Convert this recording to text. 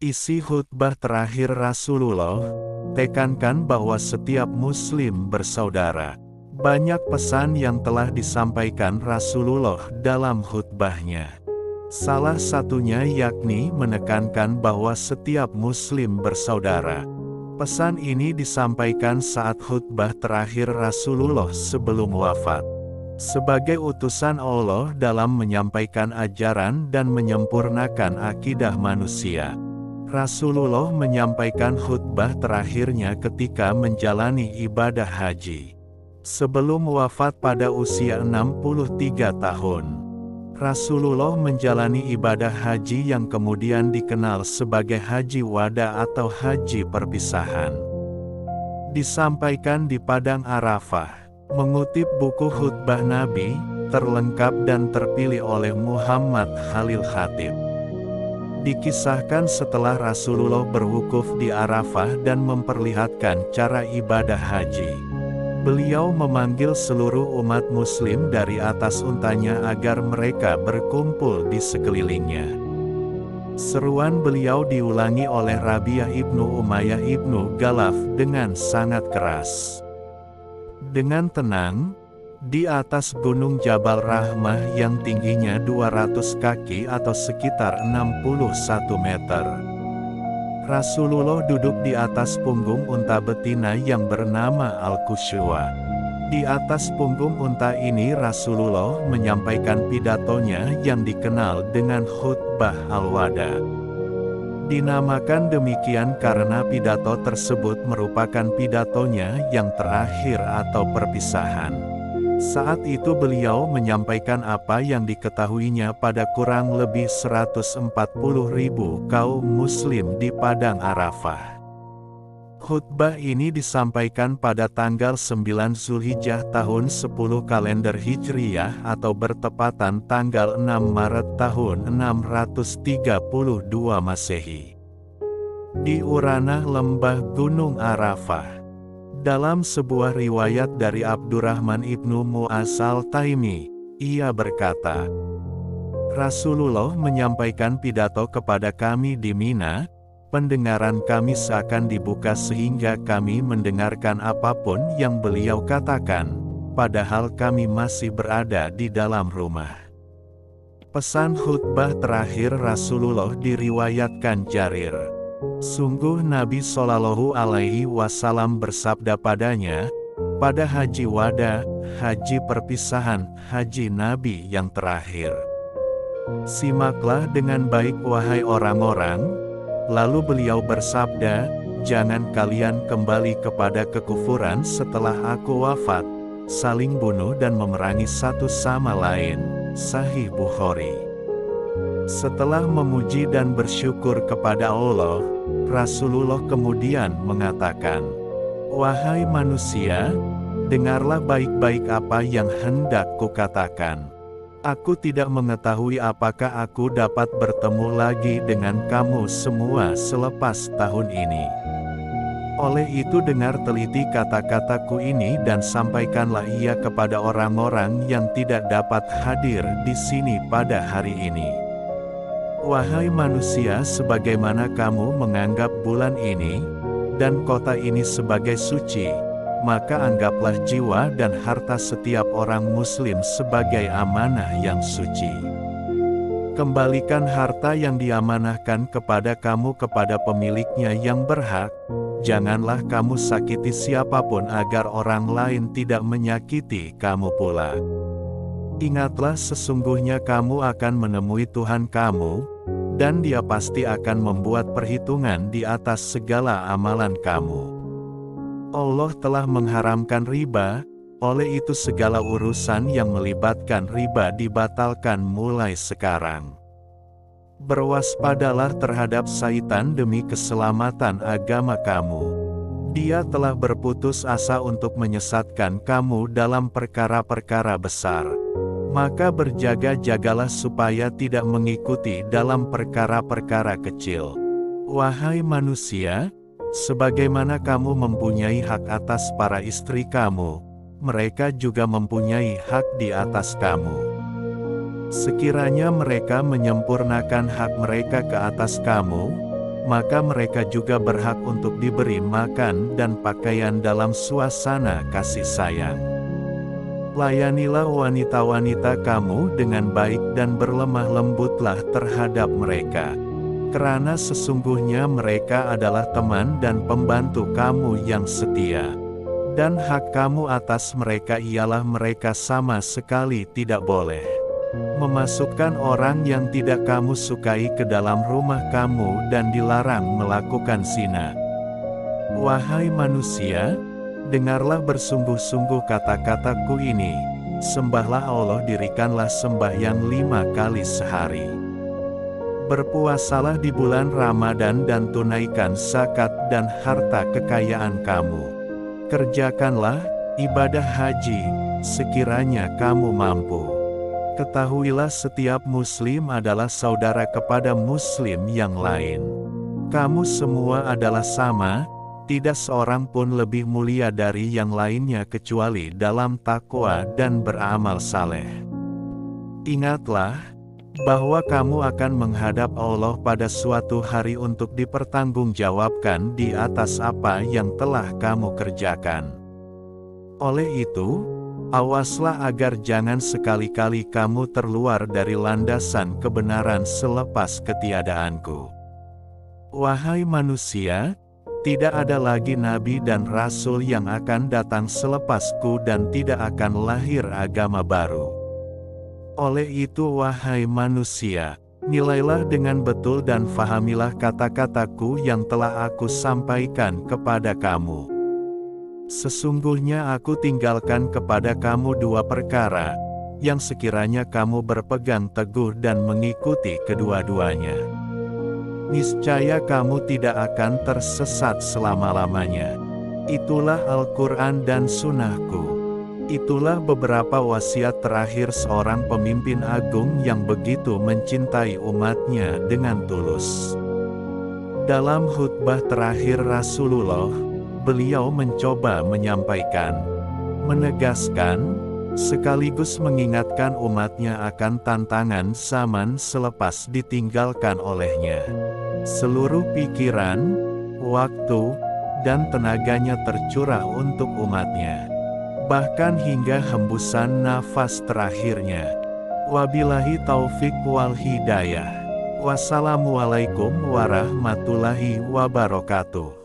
Isi khutbah terakhir Rasulullah, tekankan bahwa setiap muslim bersaudara. Banyak pesan yang telah disampaikan Rasulullah dalam khutbahnya. Salah satunya yakni menekankan bahwa setiap muslim bersaudara. Pesan ini disampaikan saat khutbah terakhir Rasulullah sebelum wafat. Sebagai utusan Allah dalam menyampaikan ajaran dan menyempurnakan akidah manusia, Rasulullah menyampaikan khutbah terakhirnya ketika menjalani ibadah haji. Sebelum wafat pada usia 63 tahun, Rasulullah menjalani ibadah haji yang kemudian dikenal sebagai haji wada atau haji perpisahan. Disampaikan di Padang Arafah. Mengutip buku khutbah Nabi, terlengkap dan terpilih oleh Muhammad Khalil Khatib. Dikisahkan setelah Rasulullah berwukuf di Arafah dan memperlihatkan cara ibadah haji. Beliau memanggil seluruh umat muslim dari atas untanya agar mereka berkumpul di sekelilingnya. Seruan beliau diulangi oleh Rabi'ah ibnu Umayyah ibnu Galaf dengan sangat keras. Dengan tenang, di atas gunung Jabal Rahmah yang tingginya 200 kaki atau sekitar 61 meter. Rasulullah duduk di atas punggung unta betina yang bernama Al-Qushwa. Di atas punggung unta ini Rasulullah menyampaikan pidatonya yang dikenal dengan khutbah Al-Wada. Dinamakan demikian karena pidato tersebut merupakan pidatonya yang terakhir atau perpisahan. Saat itu beliau menyampaikan apa yang diketahuinya pada kurang lebih 140.000 kaum muslim di Padang Arafah. Khutbah ini disampaikan pada tanggal 9 Zulhijjah tahun 10 kalender Hijriyah atau bertepatan tanggal 6 Maret tahun 632 Masehi. Di Uranah Lembah Gunung Arafah. Dalam sebuah riwayat dari Abdurrahman ibnu Mu'az al-Taimi, ia berkata, Rasulullah menyampaikan pidato kepada kami di Mina. Pendengaran kami seakan dibuka sehingga kami mendengarkan apapun yang beliau katakan, padahal kami masih berada di dalam rumah. Pesan khutbah terakhir Rasulullah diriwayatkan Jarir. Sungguh Nabi Shallallahu Alaihi Wasallam bersabda padanya, pada haji wada, haji perpisahan, haji Nabi yang terakhir. Simaklah dengan baik wahai orang-orang. Lalu beliau bersabda, jangan kalian kembali kepada kekufuran setelah aku wafat, saling bunuh dan memerangi satu sama lain. Sahih Bukhari. Setelah memuji dan bersyukur kepada Allah, Rasulullah kemudian mengatakan, wahai manusia, dengarlah baik-baik apa yang hendak kukatakan. Aku tidak mengetahui apakah aku dapat bertemu lagi dengan kamu semua selepas tahun ini. Oleh itu dengar teliti kata-kataku ini dan sampaikanlah ia kepada orang-orang yang tidak dapat hadir di sini pada hari ini. Wahai manusia, sebagaimana kamu menganggap bulan ini dan kota ini sebagai suci, maka anggaplah jiwa dan harta setiap orang muslim sebagai amanah yang suci. Kembalikan harta yang diamanahkan kepada kamu kepada pemiliknya yang berhak. Janganlah kamu sakiti siapapun agar orang lain tidak menyakiti kamu pula. Ingatlah sesungguhnya kamu akan menemui Tuhan kamu, dan Dia pasti akan membuat perhitungan di atas segala amalan kamu. Allah telah mengharamkan riba, oleh itu segala urusan yang melibatkan riba dibatalkan mulai sekarang. Berwaspadalah terhadap syaitan demi keselamatan agama kamu. Dia telah berputus asa untuk menyesatkan kamu dalam perkara-perkara besar. Maka berjaga-jagalah supaya tidak mengikuti dalam perkara-perkara kecil. Wahai manusia, sebagaimana kamu mempunyai hak atas para istri kamu, mereka juga mempunyai hak di atas kamu. Sekiranya mereka menyempurnakan hak mereka ke atas kamu, maka mereka juga berhak untuk diberi makan dan pakaian dalam suasana kasih sayang. Layanilah wanita-wanita kamu dengan baik dan berlemah lembutlah terhadap mereka. Karena sesungguhnya mereka adalah teman dan pembantu kamu yang setia. Dan hak kamu atas mereka ialah mereka sama sekali tidak boleh memasukkan orang yang tidak kamu sukai ke dalam rumah kamu dan dilarang melakukan zina. Wahai manusia, dengarlah bersungguh-sungguh kata-kataku ini, sembahlah Allah, dirikanlah sembahyang 5 kali sehari. Berpuasalah di bulan Ramadan dan tunaikan zakat dan harta kekayaan kamu. Kerjakanlah ibadah haji, sekiranya kamu mampu. Ketahuilah setiap muslim adalah saudara kepada muslim yang lain. Kamu semua adalah sama, tidak seorang pun lebih mulia dari yang lainnya kecuali dalam takwa dan beramal saleh. Ingatlah bahwa kamu akan menghadap Allah pada suatu hari untuk dipertanggungjawabkan di atas apa yang telah kamu kerjakan. Oleh itu, awaslah agar jangan sekali-kali kamu terluar dari landasan kebenaran selepas ketiadaanku. Wahai manusia, tidak ada lagi nabi dan rasul yang akan datang selepasku dan tidak akan lahir agama baru. Oleh itu wahai manusia, nilailah dengan betul dan fahamilah kata-kataku yang telah aku sampaikan kepada kamu. Sesungguhnya aku tinggalkan kepada kamu 2 perkara, yang sekiranya kamu berpegang teguh dan mengikuti kedua-duanya, niscaya kamu tidak akan tersesat selama-lamanya. Itulah Al-Quran dan Sunnahku. Itulah beberapa wasiat terakhir seorang pemimpin agung yang begitu mencintai umatnya dengan tulus. Dalam khutbah terakhir Rasulullah, beliau mencoba menyampaikan, menegaskan, sekaligus mengingatkan umatnya akan tantangan zaman selepas ditinggalkan olehnya. Seluruh pikiran, waktu, dan tenaganya tercurah untuk umatnya, bahkan hingga hembusan nafas terakhirnya. Wabillahi taufik wal hidayah. Wassalamualaikum warahmatullahi wabarakatuh.